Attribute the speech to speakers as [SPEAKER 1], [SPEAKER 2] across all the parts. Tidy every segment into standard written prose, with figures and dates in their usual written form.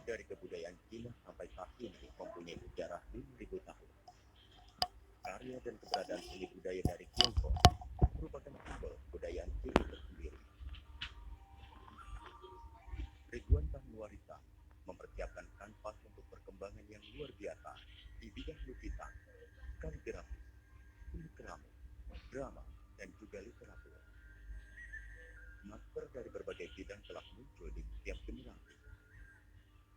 [SPEAKER 1] Dari kebudayaan Cina sampai saat ini mempunyai sejarah 5.000 tahun. Karya dan keberadaan seni budaya dari Tiongkok merupakan simbol kebudayaan Cina tersendiri. Ridwan Tanuarita mempersiapkan kanvas untuk perkembangan yang luar biasa di bidang lukisan, kaligrafi, seni keramik, drama, dan juga literatur. Master dari berbagai bidang telah muncul di setiap generasi.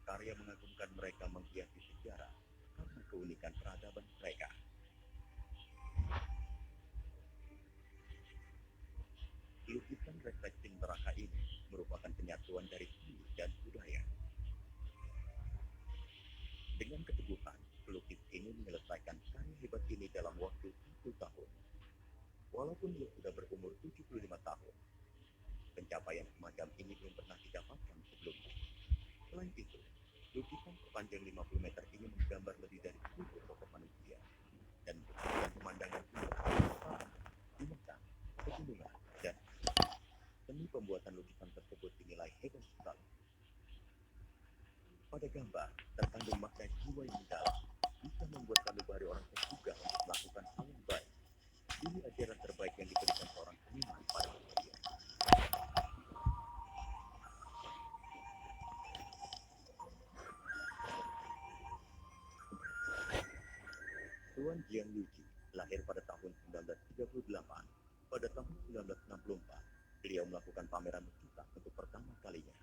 [SPEAKER 1] Karya mengagumkan mereka menghiasi sejarah karena keunikan peradaban mereka. Lukisan refleksi neraka ini merupakan penyatuan dari seni dan budaya. Dengan keteguhan, pelukis ini menyelesaikan karya hebat ini dalam waktu 1 tahun. Walaupun dia sudah berumur 75 tahun, pencapaian semacam ini belum pernah didapatkan sebelumnya. Selain itu, lukisan sepanjang 50 meter ini menggambar lebih dari 1000 tokoh manusia dan menggambarkan pemandangan indah, binatang, pegunungan, dan seni pembuatan lukisan tersebut dinilai hebat sekali. Pada gambar, terkandung makna jiwa yang mendalam, bisa membuat sanubari orang tergugah untuk melakukan hal yang baik. Ini ajaran terbaik yang diberikan seorang seniman pada manusia. Tuan Jiang Yuji lahir pada tahun 1938. Pada tahun 1964, beliau melakukan pameran lukisan untuk pertama kalinya.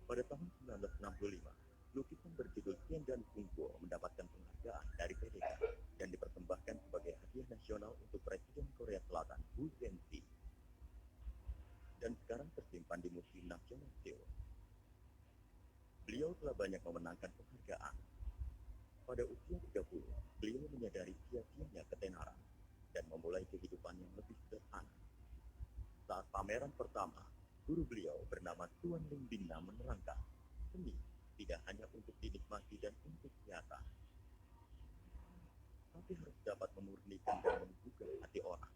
[SPEAKER 1] Pada tahun 1965, lukisan berjudul Tiandan Kungfu mendapatkan penghargaan dari PDK dan dipersembahkan sebagai hadiah nasional untuk Presiden Korea Selatan Hu Jin-tae. Dan sekarang tersimpan di Museum Nasional Seoul. Beliau telah banyak memenangkan penghargaan. Pada usia 30, beliau menyadari sia-sianya ketenaran dan memulai kehidupan yang lebih sederhana. Saat pameran pertama, guru beliau bernama Tuan Ling Binna menerangkan, seni tidak hanya untuk dinikmati dan untuk hiasan, tapi harus dapat memurnikan dan menggugah hati orang.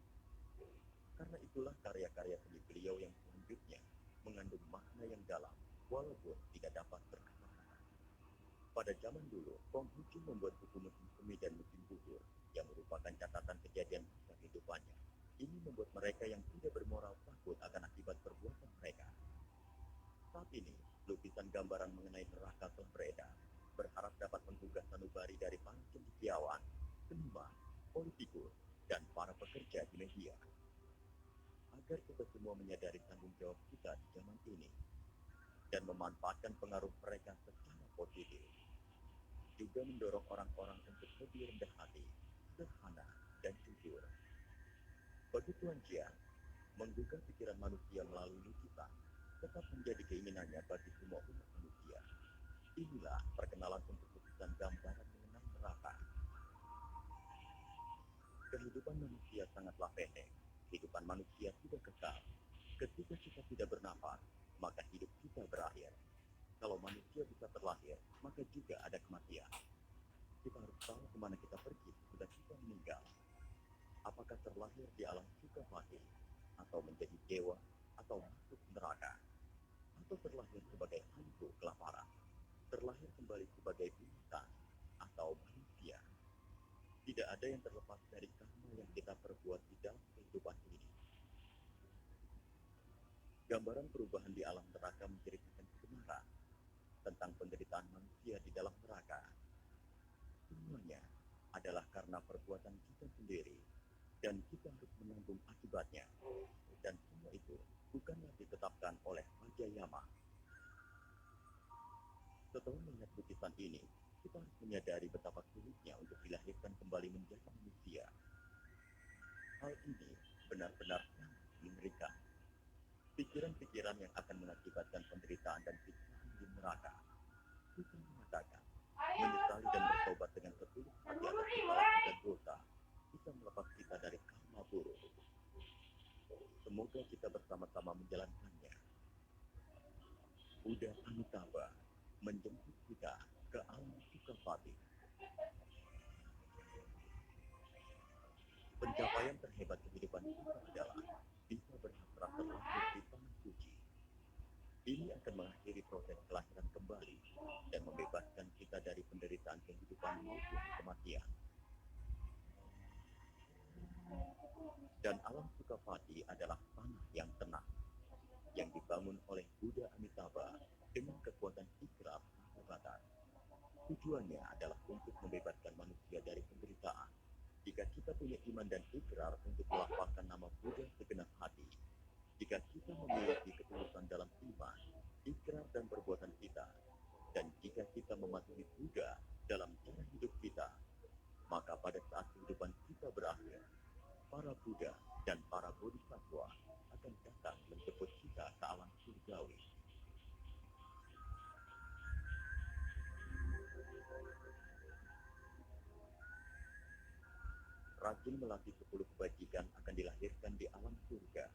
[SPEAKER 1] Karena itulah karya-karya seni beliau yang selanjutnya mengandung makna yang dalam, walaupun tidak dapat terkata-kata. Pada zaman dulu, Konghucu membuat buku musim semi dan musim gugur, yang merupakan catatan kejadian masa kehidupannya. Ini membuat mereka yang tidak bermoral takut akan akibat perbuatan mereka. Saat ini, lukisan gambaran mengenai neraka telah beredar, berharap dapat menggugah sanubari dari para cendekiawan, seniman, politikus, dan para pekerja di media. Agar kita semua menyadari tanggung jawab kita di zaman ini, dan memanfaatkan pengaruh mereka secara positif. Juga mendorong orang-orang untuk lebih rendah hati, sederhana, dan jujur. Bagi Tuan Jiang, menggugah pikiran manusia melalui lukisan tetap menjadi keinginannya bagi semua umat manusia. Inilah perkenalan untuk lukisan gambaran mengenai neraka. Kehidupan manusia sangatlah pendek. Kehidupan manusia tidak kekal. Ketika kita tidak bernafas, maka hidup kita berakhir. Kalau manusia bisa terlahir, maka juga ada kematian. Kita harus tahu kemana kita pergi sesudah kita meninggal. Apakah terlahir di alam suka mati, atau menjadi dewa, atau masuk neraka, atau terlahir sebagai hantu kelaparan, terlahir kembali sebagai binatang, atau manusia. Tidak ada yang terlepas dari karma yang kita perbuat di dalam kehidupan ini. Gambaran perubahan di alam neraka menceritakan kebenaran tentang penderitaan manusia di dalam neraka. Semuanya adalah karena perbuatan kita sendiri, dan kita harus menanggung akibatnya. Dan semua itu bukanlah ditetapkan oleh Raja Yama. Setelah melihat lukisan ini, kita harus menyadari betapa sulitnya untuk dilahirkan kembali menjadi manusia. Hal ini benar-benar sangat mengerikan. Pikiran-pikiran yang akan mengakibatkan penderitaan dan siksaan di neraka. Kita mengatakan, menyesali dan bertobat dengan setulus hati atas kesalahan dan dosa bisa melepas kita dari karma buruk. Semoga kita bersama-sama menjalankannya. Buddha Amitabha menjemput kita ke alam Sukapati. Pencapaian terhebat kehidupan kita adalah bisa berhasrat terlahir di tanah suci. Ini akan mengakhiri proses kelahiran kembali dan membebaskan kehidupan maupun kematian. Dan alam Sukhavati adalah tanah yang tenang, yang dibangun oleh Buddha Amitabha dengan kekuatan ikrar sahabatan. Tujuannya adalah untuk membebaskan manusia dari penderitaan. Jika kita punya iman dan ikrar untuk melafalkan nama Buddha segenap hati, jika kita memiliki ketulusan dalam iman, ikrar dan perbuatan kita, dan jika kita mematuhi Buddha dalam cara hidup kita, maka pada saat kehidupan kita berakhir, para Buddha dan para Bodhisattva akan datang menjemput kita ke alam surgawi. Rajin melatih 10 kebajikan akan dilahirkan di alam surga.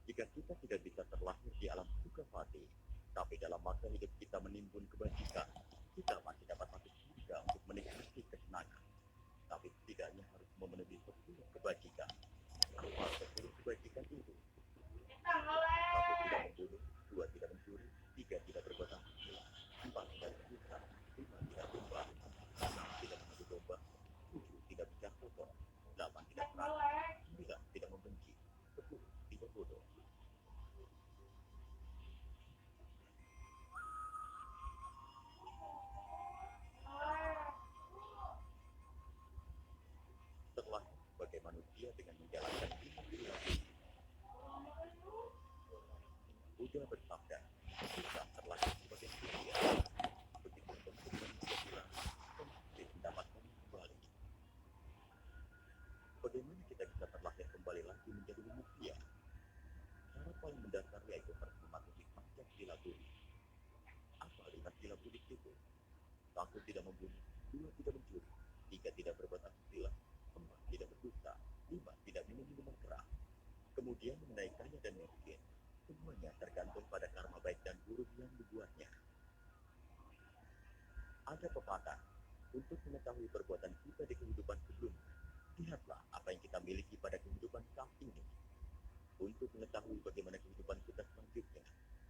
[SPEAKER 1] Jika kita tidak bisa terlahir di alam Sukhavati, tapi dalam masa hidup kita menimbun kebajikan, kita masih dapat masuk surga untuk menikmati kesenangan. Tapi setidaknya harus memenuhi 10 kebajikan. Apa 10 kebajikan itu? 1 tidak membunuh, 2 tidak mencuri, 3 tidak berbuat asusila, 4 tidak berdusta, 5 tidak tumbang, 6 tidak mengadu domba, 7 tidak bicara kotor, 8 tidak serakah, 9 tidak membenci, 10 tidak bodoh. Terlahir sebagai manusia dengan menjalankan lima perilaku. Buddha bersabda, kita terlahir sebagai manusia. Begitu bentuk manusia hilang, pasti mendapatkan kembali. Bagaimana kita bisa terlahir kembali lagi menjadi manusia? Cara paling mendasar yaitu harus mematuhi pancasila sila buddhis. Apa 5 sila buddhis itu? 1 tidak membunuh, 2 tidak mencuri, 3 tidak berbuat asusila, 4 tidak berdusta, 5 tidak minum minuman keras. Kemudian mengenai kaya dan miskin, semuanya tergantung pada karma baik dan buruk yang dibuatnya. Ada pepatah, untuk mengetahui perbuatan kita di kehidupan sebelumnya, lihatlah apa yang kita miliki pada kehidupan saat ini. Untuk mengetahui bagaimana kehidupan kita selanjutnya,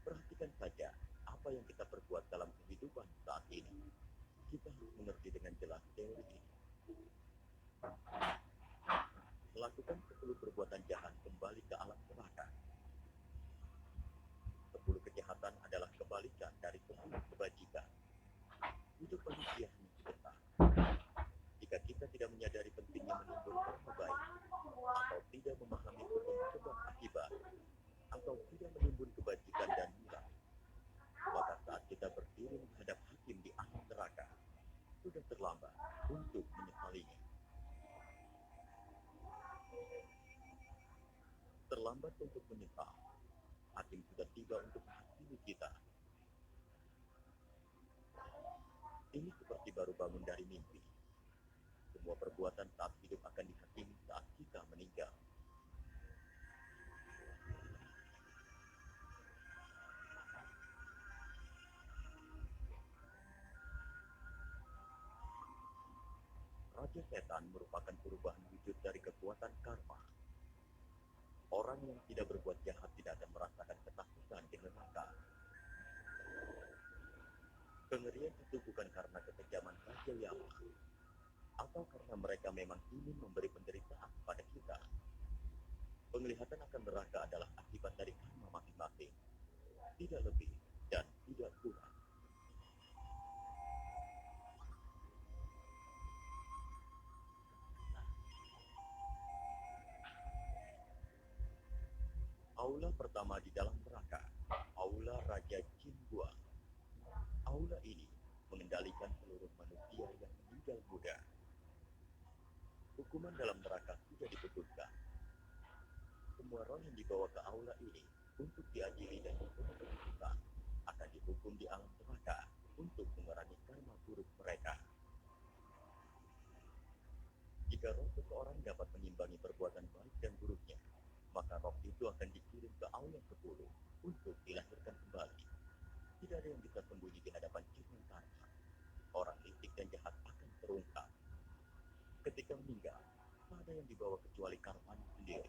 [SPEAKER 1] perhatikan saja apa yang kita perbuat dalam kehidupan saat ini. Kita harus mengerti dengan jelas teori ini. Lakukan 10 perbuatan jahat kembali ke alam neraka. 10 kejahatan adalah kebalikan dari 10 kebajikan. Hidup manusia hanya sebentar. Jika kita tidak menyadari pentingnya menimbun karma baik, atau tidak memahami hukum sebab akibat, atau tidak menimbun kebajikan dan nilai, maka saat kita berdiri menghadap hakim di alam neraka, sudah terlambat untuk menyesalinya. Terlambat untuk menyesal, hakim sudah tiba untuk menghakimi kita. Ini seperti baru bangun dari mimpi. Semua perbuatan saat hidup akan dihakimi saat kita meninggal. Raja Setan merupakan perubahan wujud dari kekuatan karma. Orang yang tidak berbuat jahat tidak akan merasakan ketakutan di neraka. Kengerian itu bukan karena kekejaman Raja Yama, atau karena mereka memang ingin memberi penderitaan pada kita. Penglihatan akan neraka adalah akibat dari karma masing-masing, tidak lebih dan tidak kurang. Aula pertama di dalam neraka, Aula Raja Jin Buang. Aula ini mengendalikan seluruh manusia yang meninggal muda. Hukuman dalam neraka sudah diputuskan. Semua roh yang dibawa ke aula ini untuk diadili dan dihukum keputusan akan dihukum di alam neraka untuk mengurangi karma buruk mereka. Jika roh seseorang dapat mengimbangi perbuatan baik dan buruknya, maka roh itu akan dikirim ke aula 10 untuk dilahirkan kembali. Tidak ada yang bisa sembunyi di hadapan cermin karma. Orang licik dan jahat akan terungkap. Ketika meninggal, tak ada yang dibawa kecuali karmanya sendiri.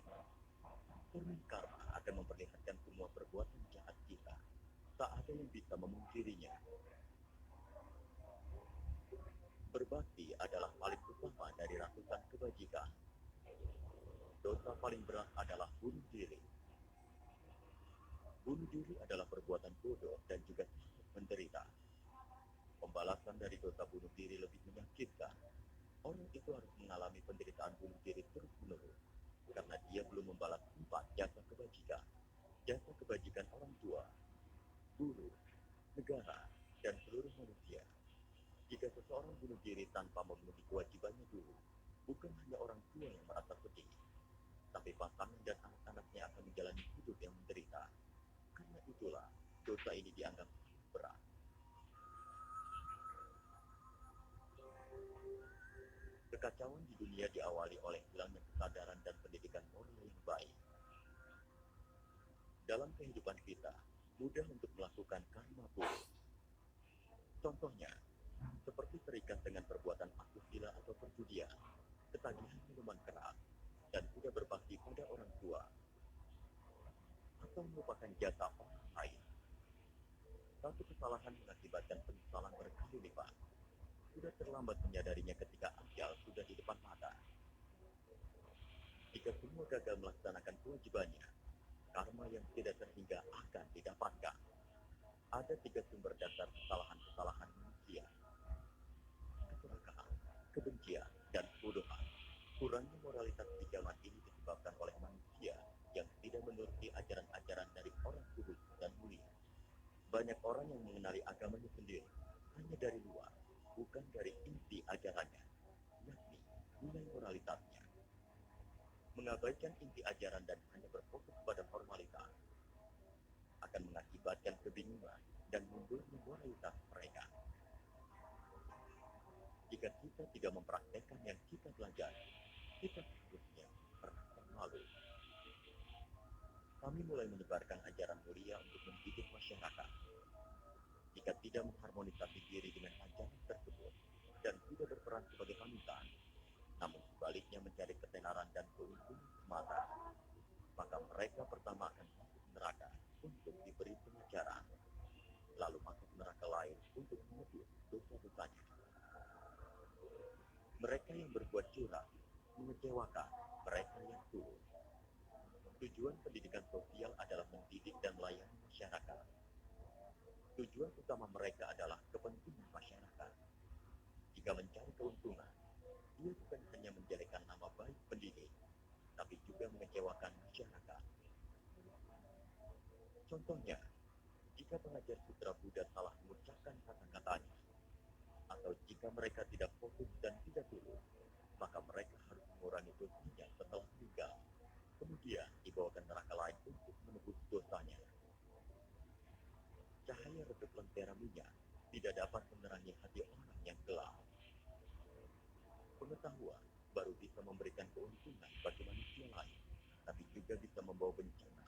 [SPEAKER 1] Cermin karma akan memperlihatkan semua perbuatan jahat kita. Tak ada yang bisa memungkirinya. Berbakti adalah paling utama dari ratusan kebajikan. Dosa paling berat adalah bunuh diri. Bunuh diri adalah perbuatan bodoh dan juga sangat menderita. Pembalasan dari dosa bunuh diri lebih menyakitkan. Orang itu harus mengalami penderitaan bunuh diri terus-menerus karena dia belum membalas empat jasa kebajikan. Jasa kebajikan orang tua, guru, negara, dan seluruh manusia. Jika seseorang bunuh diri tanpa memenuhi kewajibannya dulu, bukan hanya orang tua yang merasa sedih, tapi pasangan dan anak-anaknya akan menjalani hidup yang menderita. Karena itulah, dosa ini dianggap sangat berat. Kekacauan di dunia diawali oleh hilangnya kesadaran dan pendidikan moral yang baik. Dalam kehidupan kita, mudah untuk melakukan karma buruk. Contohnya, seperti terikat dengan perbuatan asusila atau perjudian, ketagihan minuman keras, dan tidak berbakti pada orang tua, atau melupakan jasa orang lain. Satu kesalahan mengakibatkan penyesalan berkali lipat. Sudah terlambat menyadarinya ketika ajal sudah di depan mata. Jika semua gagal melaksanakan kewajibannya, karma yang tidak terhingga akan didapatkan. Ada tiga sumber dasar kesalahan-kesalahan manusia: kecelakaan, kebencian, dan kebodohan. Kurangnya moralitas di zaman ini disebabkan oleh manusia yang tidak menuruti ajaran-ajaran dari orang kudus dan mulia. Banyak orang yang mengenali agamanya sendiri hanya dari luar, bukan dari inti ajarannya, yakni nilai moralitasnya. Mengabaikan inti ajaran dan hanya berfokus pada formalitas akan mengakibatkan kebingungan dan mundurnya moralitas mereka. Jika kita tidak mempraktekkan yang kita pelajari, kita seharusnya merasa malu. Kami mulai menyebarkan ajaran mulia untuk mendidik masyarakat. Jika tidak mengharmonisasi diri dengan ajaran tersebut dan tidak berperan sebagai panutan, namun sebaliknya mencari ketenaran dan keuntungan semata, maka mereka pertama akan masuk neraka untuk diberi pengajaran, lalu masuk neraka lain untuk menebus dosa-dosanya. Mereka yang berbuat curang, mengecewakan mereka yang tulus. Tujuan pendidikan sosial adalah mendidik dan melayani masyarakat. Tujuan utama mereka adalah kepentingan masyarakat. Jika mencari keuntungan, dia bukan hanya menjelekkan nama baik pendidik, tapi juga mengecewakan masyarakat. Contohnya, jika pengajar sutra Buddha salah mengucapkan kata-katanya, atau jika mereka tidak fokus dan tidak tulus, maka mereka harus mengurangi dosanya setelah meninggal, kemudian dibawa ke neraka lain untuk menebus dosanya. Cahaya redup lentera minyak tidak dapat menerangi hati orang yang gelap. Pengetahuan baru bisa memberikan keuntungan bagi manusia lain, tapi juga bisa membawa bencana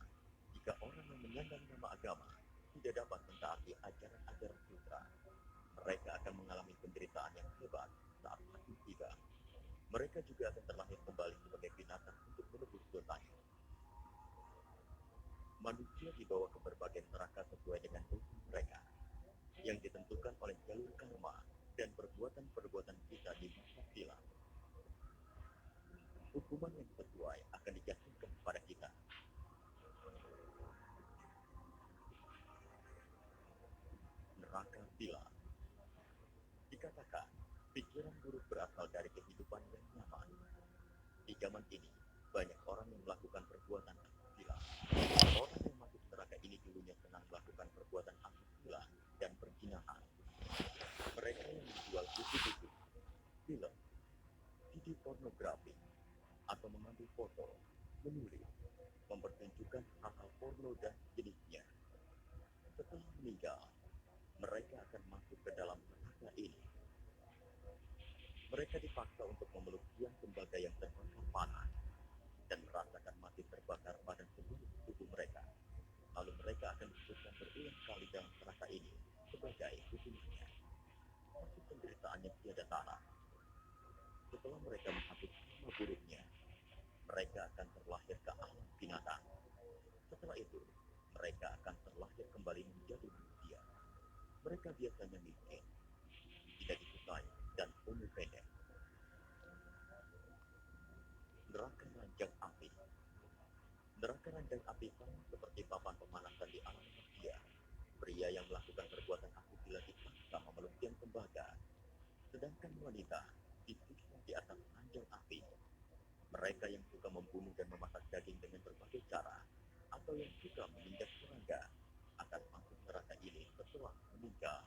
[SPEAKER 1] jika orang yang menyandang nama agama tidak dapat mentaati ajaran-ajaran sutra. Mereka akan mengalami penderitaan yang hebat saat mati tiba. Mereka juga akan terlahir kembali sebagai binatang untuk menebus dosanya. Manusia dibawa ke berbagai neraka sesuai dengan dosa mereka, yang ditentukan oleh jalur karma dan perbuatan-perbuatan kita di masa silam. Hukuman yang sesuai akan dijatuhkan kepada kita. Neraka silam. Dikatakan, pikiran buruk berasal dari kehidupan yang nyaman. Di zaman ini, banyak orang yang melakukan perbuatan asusila. Orang yang masuk neraka ini dulunya senang melakukan perbuatan asusila dan perzinahan. Mereka yang menjual buku-buku, film, CD pornografi, atau mengambil foto, menulis, mempertunjukkan hal-hal porno dan jenisnya. Setelah meninggal, mereka akan masuk ke dalam neraka ini. Mereka dipaksa untuk memeluk tiang tembaga yang terbakar panas dan merasakan mati terbakar pada seluruh tubuh mereka. Lalu mereka akan disebutkan berulang kali dalam neraka ini sebagai hukumannya. Masuk penderitaan yang tiada tara. Setelah mereka menghapus karma buruknya, mereka akan terlahir ke alam binatang. Setelah itu, mereka akan terlahir kembali menjadi manusia. Mereka biasanya miskin, tidak disukai, dan umur pendek. Neraka ranjang api. Neraka ranjang api sama seperti papan pemanasan di alam manusia. Pria yang melakukan perbuatan asusila dipaksa memeluk tiang tembaga, sedangkan wanita disiksa di atas ranjang api. Mereka yang suka membunuh dan memasak daging dengan berbagai cara, atau yang suka menginjak serangga, akan masuk neraka ini setelah meninggal.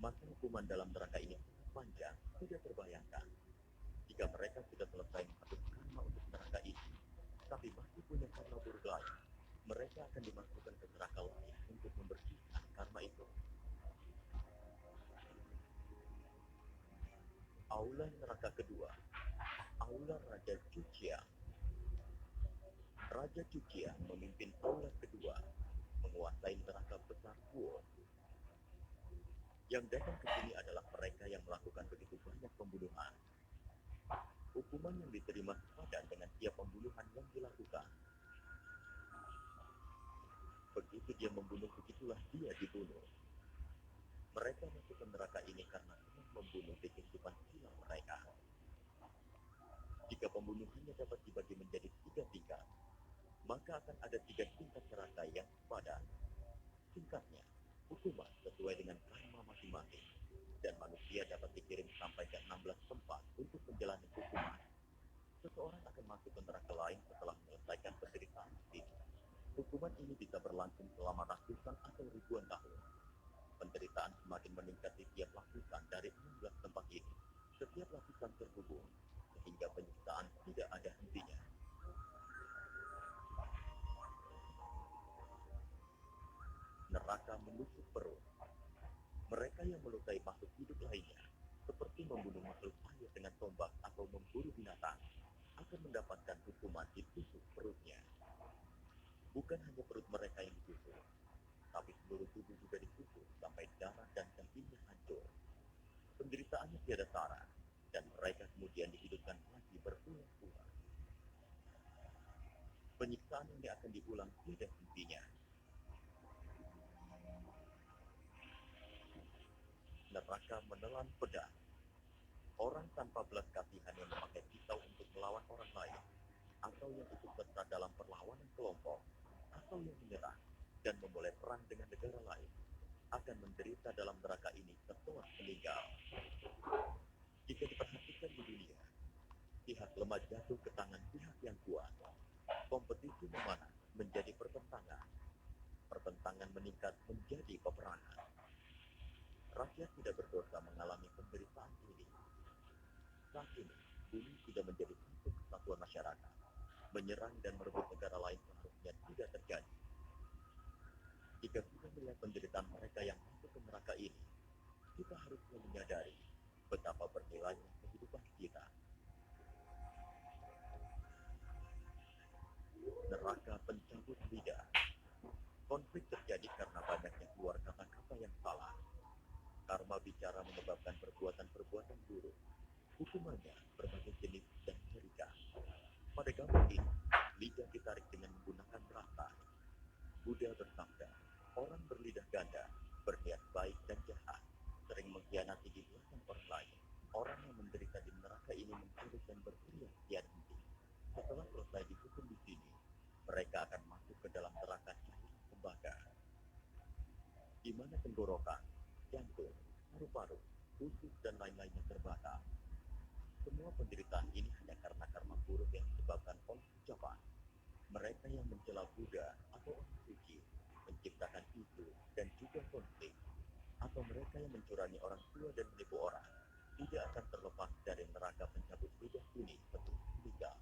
[SPEAKER 1] Masa hukuman dalam neraka ini sangat panjang, tidak terbayangkan. Jika mereka sudah selesai menghapus karma untuk neraka ini, tapi masih punya karma buruk lain, mereka akan dimasukkan ke neraka lain untuk membersihkan karma itu. Aula neraka kedua, Aula Raja Cuciang. Raja Cuciang memimpin aula kedua, menguasai neraka besar Guo. Yang datang ke sini adalah mereka yang melakukan begitu banyak pembunuhan. Hukuman yang diterima sepadan dengan tiap pembunuhan yang dilakukan. Begitu dia membunuh, begitulah dia dibunuh. Mereka masuk ke neraka ini karena senang membunuh di kehidupan silam mereka. Jika pembunuhannya dapat dibagi menjadi 3 tingkat, maka akan ada 3 tingkat neraka yang sepadan. Tingkatnya, hukuman sesuai dengan karma masing-masing, dan manusia dapat dikirim sampai ke 16 tempat untuk menjalani hukuman. Seseorang akan masuk ke neraka lain setelah menyelesaikan penderitaan di sini. Hukuman ini bisa berlangsung selama ratusan atau ribuan tahun. Penderitaan semakin meningkat di tiap lapisan dari 16 tempat ini. Setiap lapisan terhubung, sehingga penyiksaan tidak ada hentinya. Neraka menusuk perut. Mereka yang melukai makhluk hidup lainnya, seperti membunuh makhluk air dengan tombak atau memburu binatang, akan mendapatkan hukuman ditusuk perutnya. Bukan hanya perut mereka yang ditusuk, tapi seluruh tubuh juga ditusuk sampai darah dan dagingnya hancur. Penderitaannya tiada tara, dan mereka kemudian dihidupkan lagi berulang-ulang. Penyiksaan ini akan diulang tidak hentinya. Neraka menelan pedang. Orang tanpa belas kasihan yang memakai pisau untuk melawan orang lain, atau yang ikut serta dalam perlawanan kelompok, atau yang menyerang dan memulai perang dengan negara lain, akan menderita dalam neraka ini setelah meninggal. Jika diperhatikan di dunia, pihak lemah jatuh ke tangan pihak yang kuat. Kompetisi memanas menjadi pertentangan. Pertentangan meningkat menjadi peperangan. Rakyat tidak berdosa mengalami penderitaan ini. Saat ini, bumi sudah menjadi satu kesatuan masyarakat. Menyerang dan merebut negara lain seharusnya tidak terjadi. Jika kita melihat penderitaan mereka yang masuk ke neraka ini, kita harusnya menyadari betapa bernilainya kehidupan kita. Neraka pencabut lidah. Konflik terjadi karena banyaknya keluar kata-kata yang salah. Karma bicara menyebabkan perbuatan-perbuatan buruk. Hukumannya berbagai jenis dan mengerikan. Pada gambar ini, lidah ditarik dengan menggunakan rantai. Buddha bersabda, orang berlidah ganda, berniat baik dan jahat, sering mengkhianati di belakang orang lain. Orang yang menderita di neraka ini mencuri dan berteriak tiada henti. Setelah selesai dihukum di sini, mereka akan masuk ke dalam neraka cairan tembaga, di mana tenggorokan, jantung, paru-paru, usus dan lain-lainnya terbakar. Semua penderitaan ini hanya karena karma buruk yang disebabkan oleh ucapan. Mereka yang mencela Buddha atau orang suci, menciptakan isu dan juga konflik, atau mereka yang mencurani orang tua dan menipu orang, tidak akan terlepas dari neraka pencabut lidah ini setelah meninggal.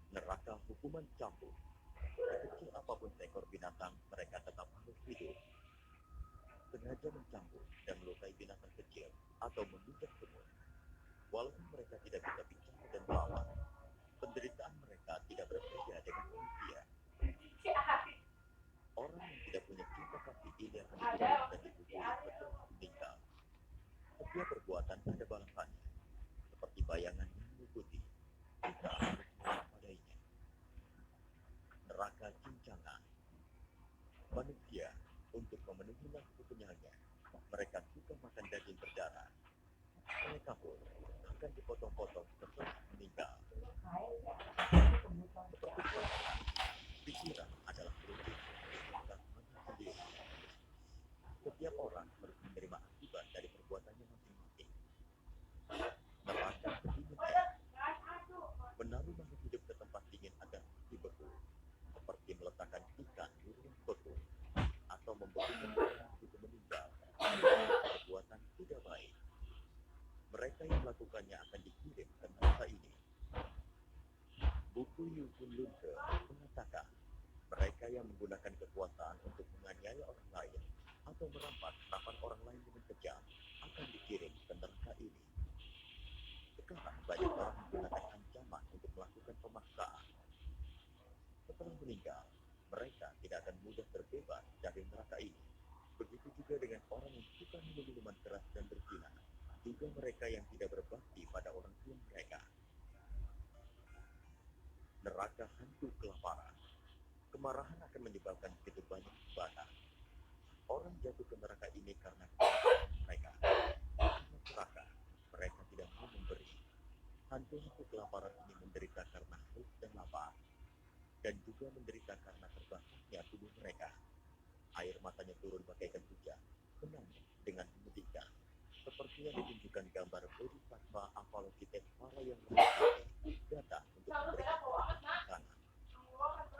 [SPEAKER 1] Neraka hukuman cambuk. Sekecil apapun seekor binatang, mereka tetap harus hidup. Sengaja mencambuk dan melukai binatang kecil atau menginjak semut. Walaupun mereka tidak bisa bicara dan melawan, penderitaan mereka tidak berbeda dengan manusia. Orang yang tidak punya cinta kasih ini akan dihukum dan dibukuli setelah meninggal. Setiap perbuatan ada balasannya, seperti bayangan yang mengikuti. Kita harus mewaspadainya. Neraka cincangan. Manusia, untuk memenuhi nafsu kenyangnya, mereka suka makan daging berdarah. Mereka pun akan dipotong-potong setelah meninggal. Seperti kata, pikiran adalah prinsip yang sendiri. Setiap orang harus menerima akibat dari perbuatannya masing-masing. Neraka berdingin es, menaruh makhluk hidup ke tempat dingin agar mati beku, seperti meletakkan ikan di ruang beku, atau membekukan orang begitu meninggal. Perbuatan tidak baik. Mereka yang melakukannya akan dikirim ke neraka ini. Buku Yukun Lunke mengatakan, mereka yang menggunakan kekuasaan untuk menganiaya orang lain atau merampas harapan orang lain dengan kejam akan dikirim ke neraka ini. Sekarang banyak orang menggunakan ancaman untuk melakukan pemaksaan. Setelah meninggal, mereka tidak akan mudah terbebas dari neraka ini. Begitu juga dengan orang yang suka minum minuman keras dan berzina, juga mereka yang tidak berbakti pada orang tua mereka. Neraka hantu kelaparan. Kemarahan akan menyebabkan begitu banyak kebakaran. Orang jatuh ke neraka ini karena kemarahan mereka. Karena serakah, mereka tidak mau memberi. Hantu-hantu kelaparan ini menderita karena haus dan lapar, dan juga menderita karena terbakarnya tubuh mereka. Air matanya turun bagaikan hujan, menangis dengan menyedihkan. Seperti yang ditunjukkan gambar Bodhisattva Avalokiteshvara yang memiliki datang untuk memberikan makanan.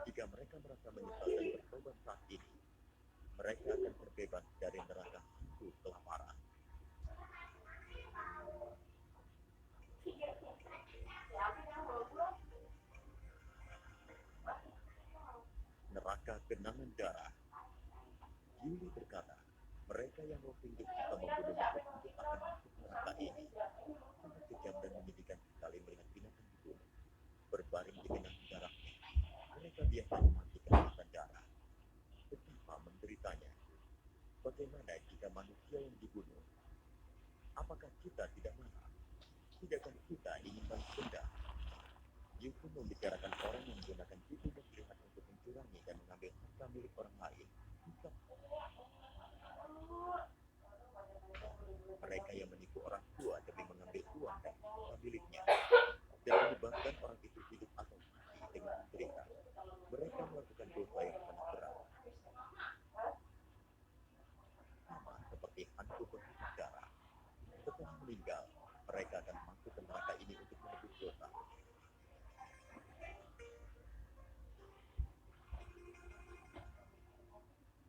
[SPEAKER 1] Jika mereka merasa menyesal dan bertobat saat ini, mereka akan terbebas dari neraka hantu kelaparan. Neraka genangan darah. Yuli berkata, mereka yang waktu hidup suka membunuh makhluk hidup akan masuk neraka ini. Sangat kejam dan menyedihkan sekali melihat binatang dibunuh, berbaring di genangan darahnya. Mereka biasanya mati kehabisan darah. Betapa menderitanya. Bagaimana jika manusia yang dibunuh? Apakah kita tidak marah? Tidakkah kita ingin balas dendam? Yusuf membicarakan orang yang menggunakan tipu muslihat untuk mencurangi dan mengambil harta milik orang lain. Mereka yang menipu orang tua demi mengambil uang dan harta miliknya, dan menyebabkan orang itu hidup atau mati dengan menderita. Mereka melakukan dosa yang sangat berat. Sama seperti hantu berhutang darah. Setelah meninggal, mereka akan masuk ke neraka ini untuk menebus dosa.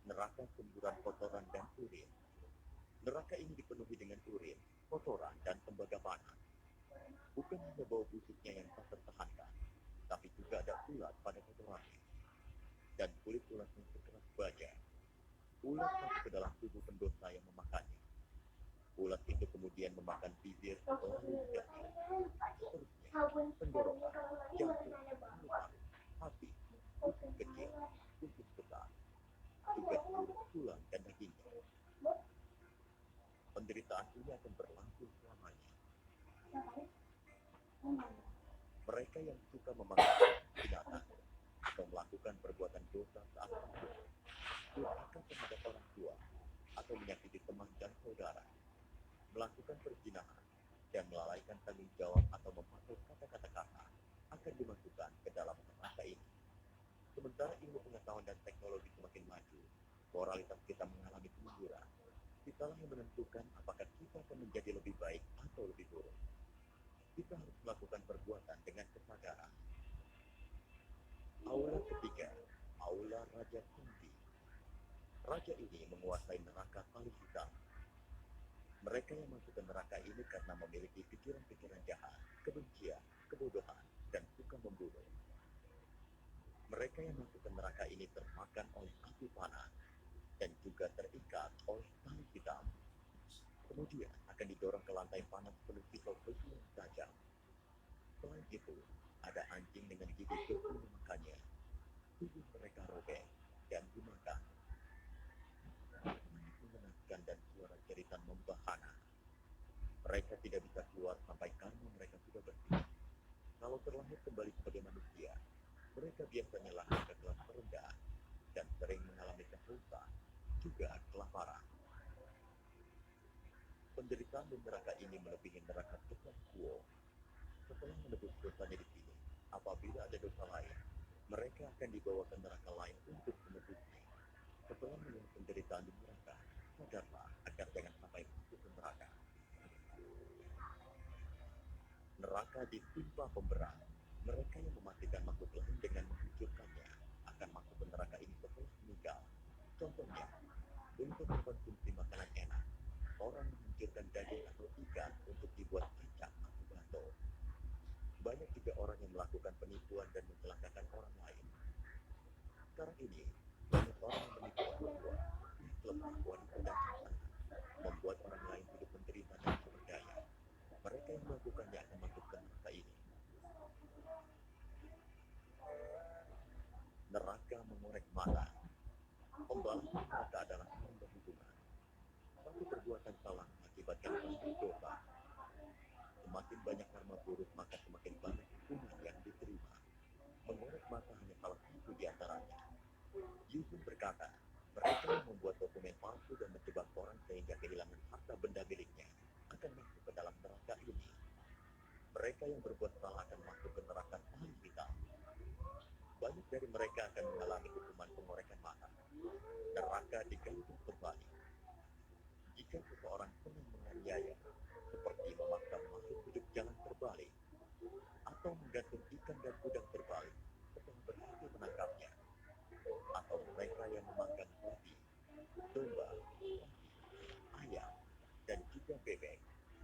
[SPEAKER 1] Neraka semburan kotoran dan urin. Neraka ini dipenuhi dengan urin, kotoran, dan tembaga panas. Bukan hanya bau busuknya yang tak tertahankan, tapi juga ada ulat pada kotorannya. Dan kulit ulatnya sekeras baja. Ulat masuk ke dalam tubuh pendosa yang memakannya. Ulat itu kemudian memakan bibir, lalu lidahnya. Seterusnya, tenggorokan, jantung, paru-paru, hati, usus kecil, usus besar, juga seluruh tulang dan dagingnya. Penderitaan ini akan berlangsung selamanya. Mereka yang suka memakan binatang atau melakukan perbuatan dosa saat takut, durhaka terhadap orang tua, atau menyakiti teman dan saudara, melakukan perzinahan, dan melalaikan tanggung jawab atau memakai kata-kata kasar, akan dimasukkan ke dalam neraka ini. Sementara ilmu pengetahuan dan teknologi semakin maju, moralitas kita mengalami kemunduran. Kitalah yang menentukan apakah kita akan menjadi lebih baik atau lebih buruk. Kita harus melakukan perbuatan dengan kesadaran. Aula ketiga, Aula Raja Kunti. Raja ini menguasai neraka paling hitam. Mereka yang masuk ke neraka ini karena memiliki pikiran-pikiran jahat, kebencian, kebodohan, dan suka membunuh. Mereka yang masuk ke neraka ini termakan oleh api panas dan juga terikat oleh tali hitam. Kemudian akan didorong ke lantai panas penuh pisau besi yang tajam. Selain itu, ada anjing dengan gigi beku memakannya. Tubuh mereka robek dan dimakan. Sangat mengenaskan dan suara jeritan membahana. Mereka tidak bisa keluar sampai karma mereka sudah bersih. Kalau terlahir kembali sebagai manusia, mereka biasanya lahir ke kelas terendah. dan sering mengalami kehausan, juga kelaparan. Penderitaan di neraka ini melebihi neraka tukang kuo. Setelah menebus dosanya di sini, apabila ada dosa lain, mereka akan dibawa ke neraka lain untuk menebusnya. Setelah melihat penderitaan di neraka, sadarlah agar jangan sampai masuk ke neraka. Neraka ditimpa pemberat. Mereka yang mematikan makhluk lain dengan menghancurkannya akan masuk ke neraka ini setelah meninggal. Contohnya, untuk mengkonsumsi makanan enak, orang menghancurkan daging atau ikan untuk dibuat kacang atau bakso. Banyak juga orang yang melakukan penipuan dan mencelakakan orang lain. Sekarang ini, banyak orang yang menipu orang tua, pihak lemah, wanita dan anak, membuat orang lain hidup menderita dan berdaya. Mereka yang melakukannya akan masuk ke neraka ini. Neraka mengorek mata. Pembalasan neraka adalah orang berhubungan. Satu perbuatan salah mengakibatkan banyak dosa. Semakin banyak karma buruk, maka semakin banyak hukuman yang diterima. Mengorek mata hanya salah satu di antaranya. Yusuf berkata, mereka yang membuat dokumen palsu dan menjebak orang sehingga kehilangan harta benda miliknya akan masuk ke dalam neraka ini. Mereka yang berbuat salah akan masuk ke neraka paling hitam. Banyak dari mereka akan mengalami hukuman pengorekan mata. Neraka digantung terbalik. Jika seseorang senang menganiaya, seperti memaksa makhluk hidup jalan terbalik, atau menggantung ikan dan udang terbalik setelah berhasil menangkapnya, atau mereka yang memanggang babi, domba, ayam, dan juga bebek,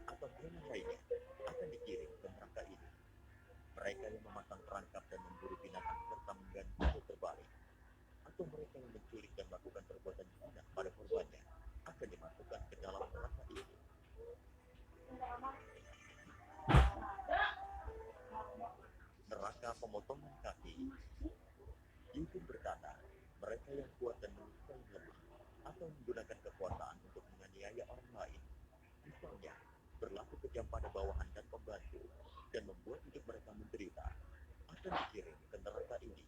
[SPEAKER 1] atau hewan lainnya akan dikirim ke neraka ini. Mereka yang memasang perangkap dan memburu binatang serta menggantungnya terbalik, atau mereka yang menculik dan melakukan perbuatan zina pada korbannya akan dimasukkan ke dalam neraka ini. Neraka pemotongan kaki. Yusuf berkata, mereka yang kuat dan menyiksa yang lemah, atau menggunakan kekuasaan untuk menganiaya orang lain, misalnya berlaku kejam pada bawahan dan pembantu, dan membuat hidup mereka menderita, akan dikirim ke neraka ini,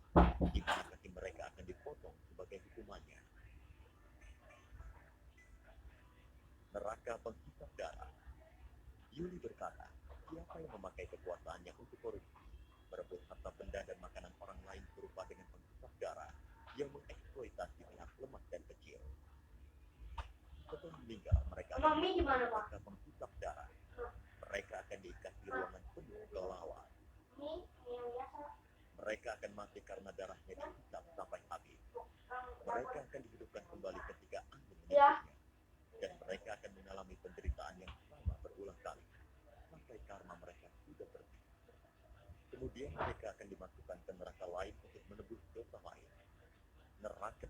[SPEAKER 1] di mana kaki mereka akan dipotong sebagai hukumannya. Neraka penghisap darah. Yuli berkata, siapa yang memakai kekuasaannya untuk korupsi, merebut harta benda dan makanan orang lain serupa dengan penghisap darah yang mengeksploitasi pihak lemah dan kecil. Setelah meninggal, mereka akan neraka penghisap darah. Mereka akan diikat di ruangan penuh kelelawar. Mereka akan mati karena darahnya dihisap sampai habis. Mereka akan dihidupkan kembali ketika angin menyentuhnya. Dan mereka akan mengalami penderitaan yang sama berulang kali, sampai karma mereka sudah bersih. Kemudian mereka akan dimasukkan ke neraka lain untuk menebus dosa lain. Neraka